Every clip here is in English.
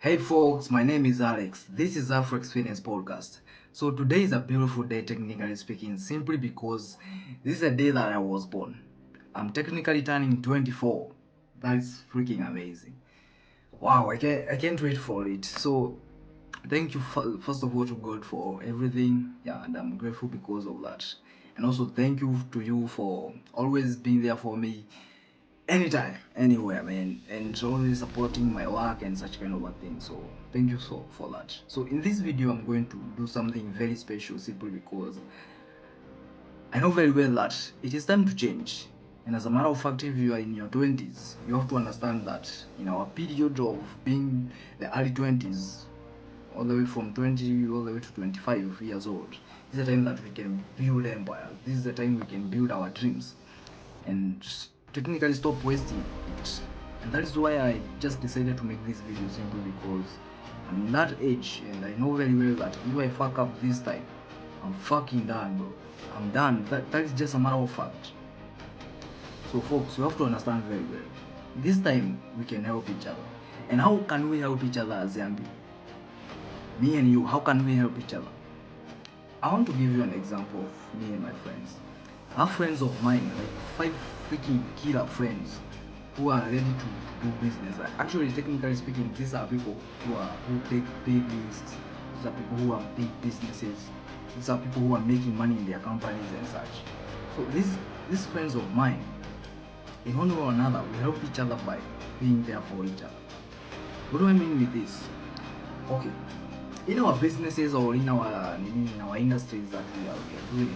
Hey folks, my name is Alex. This is Alflex Fitness Podcast. So today is a beautiful day, technically speaking, simply because this is a day that I was born. I'm technically turning 24. That's freaking amazing. Wow, I can't wait for it. So thank you first of all to God for everything. Yeah, and I'm grateful because of that. And also thank you to you for always being there for me anytime, anywhere, man, and always supporting my work and such kind of a thing. So thank you for that. So in this video, I'm going to do something very special, simply because I know very well that it is time to change. And as a matter of fact, if you are in your 20s, you have to understand that in our period of being the early 20s, all the way from 20 all the way to 25 years old, this is the time that we can build empire. This is the time we can build our dreams and technically stop wasting it. And that is why I just decided to make this video, simply because I'm in that age and I know very well that if I fuck up this time, I'm fucking done, bro. I'm done. That is just a matter of fact. So folks, you have to understand very well. This time we can help each other. And how can we help each other as young people? Me and you, how can we help each other? I want to give you an example of me and my friends. I have friends of mine, like 5 freaking killer friends who are ready to do business. Like, actually, technically speaking, these are people who take big risks. These are people who have big businesses. These are people who are making money in their companies and such. So these friends of mine, in one way or another, we help each other by being there for each other. What do I mean with this? Okay, in our businesses or in our industries that we are doing,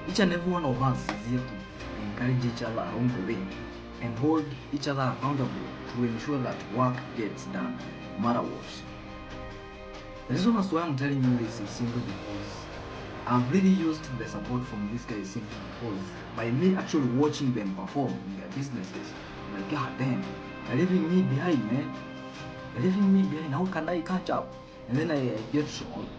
each and every one of us is here to encourage each other along the way and hold each other accountable to ensure that work gets done, no matter what. The reason as why I'm telling you this is simply because I've really used the support from these guys, simply because by me actually watching them perform in their businesses, I'm like, God damn, they're leaving me behind, man. They're leaving me behind. How can I catch up? And then I get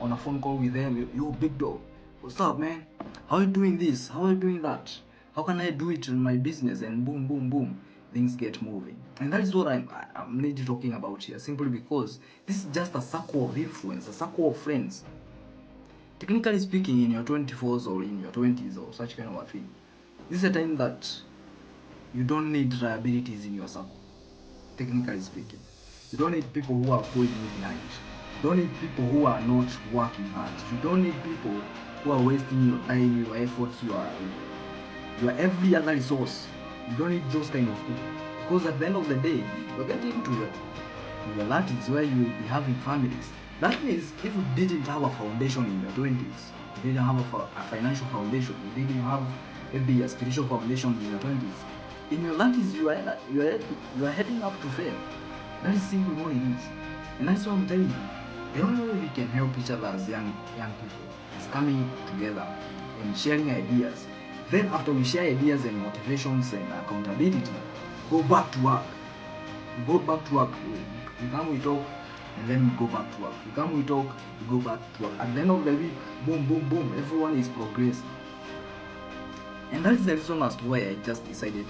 on a phone call with them. Yo, big dog, what's up, man? How are you doing this? How are you doing that? How can I do it in my business? And boom, boom, boom, things get moving. And that is what I'm really talking about here, simply because this is just a circle of influence, a circle of friends. Technically speaking, in your 24s or in your 20s or such kind of a thing, this is a time that you don't need liabilities in your circle. Technically speaking, you don't need people who are falling behind. You don't need people who are not working hard. You don't need people who are wasting your time, your efforts, your every other resource. You don't need those kind of people, because at the end of the day, you're getting to your 30s where you will be having families. That means if you didn't have a foundation in your 20s, you didn't have a financial foundation, you didn't have maybe a spiritual foundation in your 20s, in your 30s you are heading up to fame. That is simply what it is. And that's what I'm telling you. The only way we can help each other as young people is coming together and sharing ideas. Then after we share ideas and motivations and accountability, go back to work. We go back to work. We come, we talk, and then we go back to work. We come, we talk, we go back to work. At the end of the week, boom, boom, boom, everyone is progressing. And that's the reason as to why I just decided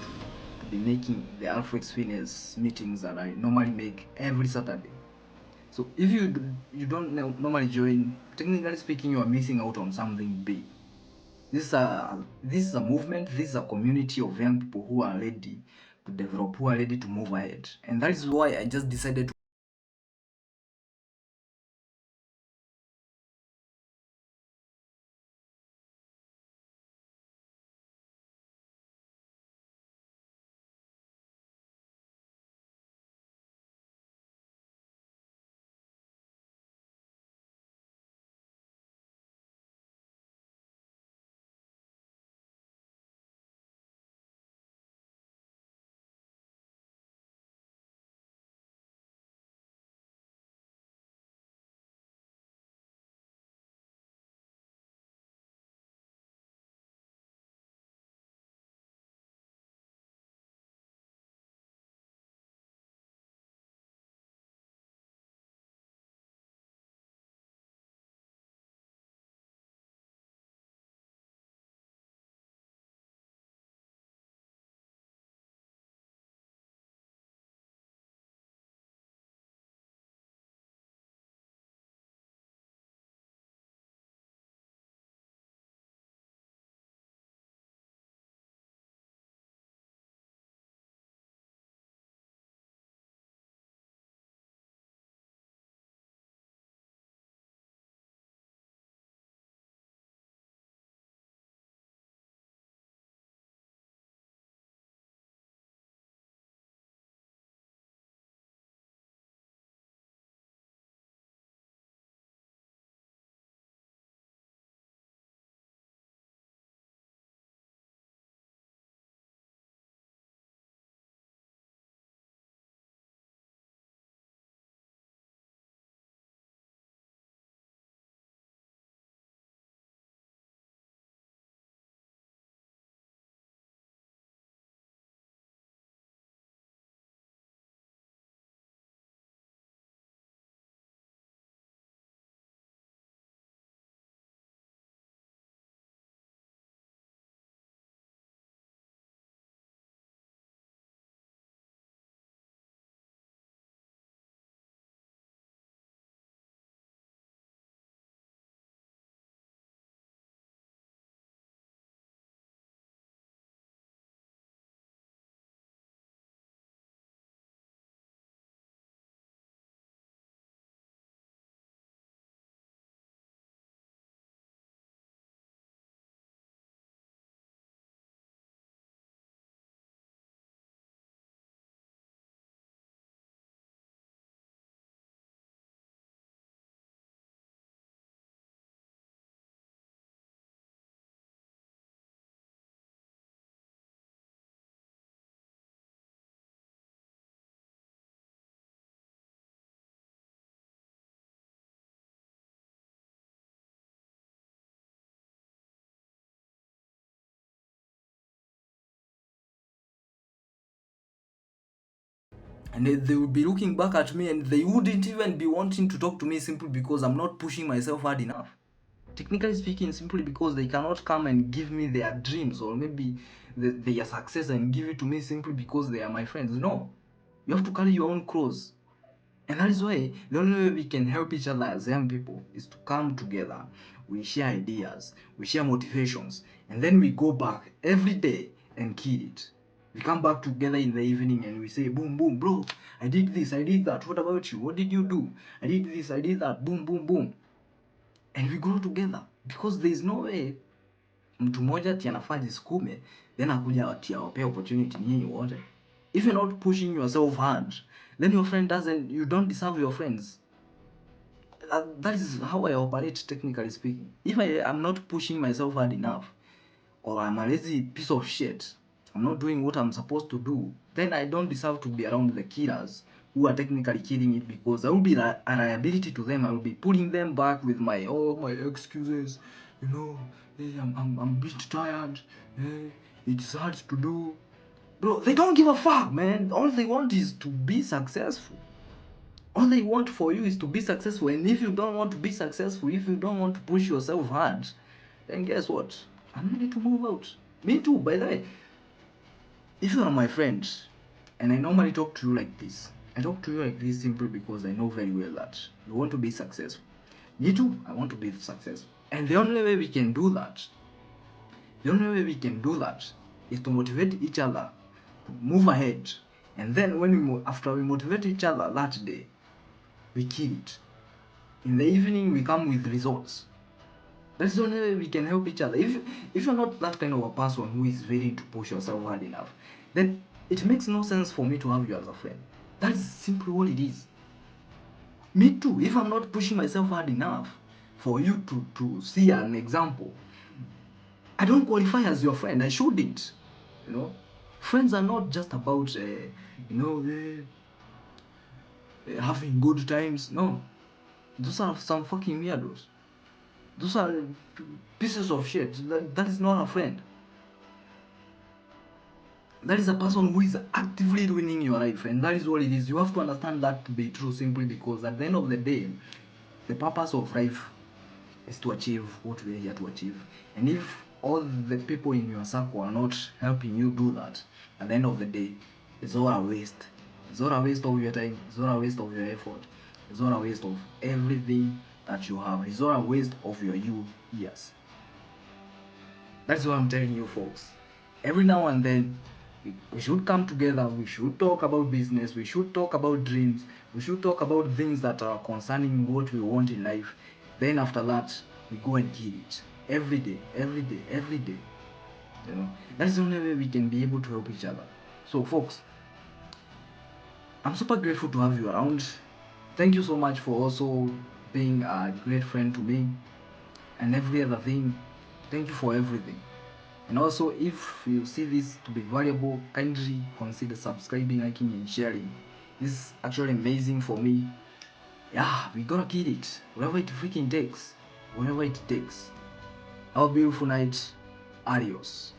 to be making the Alflex Fitness meetings that I normally make every Saturday. So if you don't normally join, technically speaking, you are missing out on something big. This is a movement. This is a community of young people who are ready to develop, who are ready to move ahead, and that is why I just decided to And they will be looking back at me and they wouldn't even be wanting to talk to me simply because I'm not pushing myself hard enough. Technically speaking, simply because they cannot come and give me their dreams or maybe their success and give it to me simply because they are my friends. No, you have to carry your own cross. And that is why the only way we can help each other as young people is to come together. We share ideas, we share motivations, and then we go back every day and kill it. We come back together in the evening and we say, boom, boom, bro, I did this, I did that. What about you? What did you do? I did this, I did that. Boom, boom, boom. And we grow together because there is no way mtu mmoja ati anafaa jisukume then akuja ati awapea opportunity nyinyi wote. If you're not pushing yourself hard, then your friend doesn't, you don't deserve your friends. That is how I operate, technically speaking. If I am not pushing myself hard enough, or I'm a lazy piece of shit, I'm not doing what I'm supposed to do, then I don't deserve to be around the killers who are technically killing it, because I will be a liability to them. I will be pulling them back with my excuses. You know, hey, I'm a bit tired. Hey, it's hard to do. Bro, they don't give a fuck, man. All they want is to be successful. All they want for you is to be successful. And if you don't want to be successful, if you don't want to push yourself hard, then guess what? I'm ready to move out. Me too, by the way. If you are my friend, and I normally talk to you like this, I talk to you like this simply because I know very well that you want to be successful. Me too, I want to be successful. And the only way we can do that, is to motivate each other to move ahead. And then after we motivate each other that day, we kill it. In the evening, we come with results. That's the only way we can help each other. If you're not that kind of a person who is ready to push yourself hard enough, then it makes no sense for me to have you as a friend. That's simply what it is. Me too. If I'm not pushing myself hard enough for you to see an example, I don't qualify as your friend. I shouldn't. You know, friends are not just about having good times. No, those are some fucking weirdos. Those are pieces of shit. That is not a friend. That is a person who is actively ruining your life, and that is what it is. You have to understand that to be true simply because at the end of the day, the purpose of life is to achieve what we are here to achieve. And if all the people in your circle are not helping you do that, at the end of the day, it's all a waste. It's all a waste of your time. It's all a waste of your effort. It's all a waste of everything that you have. It's all a waste of your youth years. That's what I'm telling you, folks. Every now and then, we should come together. We should talk about business. We should talk about dreams. We should talk about things that are concerning what we want in life. Then after that, we go and kill it. Every day, every day, every day. You know, that's the only way we can be able to help each other. So, folks, I'm super grateful to have you around. Thank you so much for also being a great friend to me and every other thing. Thank you for everything. And also, if you see this to be valuable, kindly consider subscribing, liking, and sharing. This is actually amazing for me. Yeah, we gotta kill it. Whatever it freaking takes. Whatever it takes. Have a beautiful night. Adios.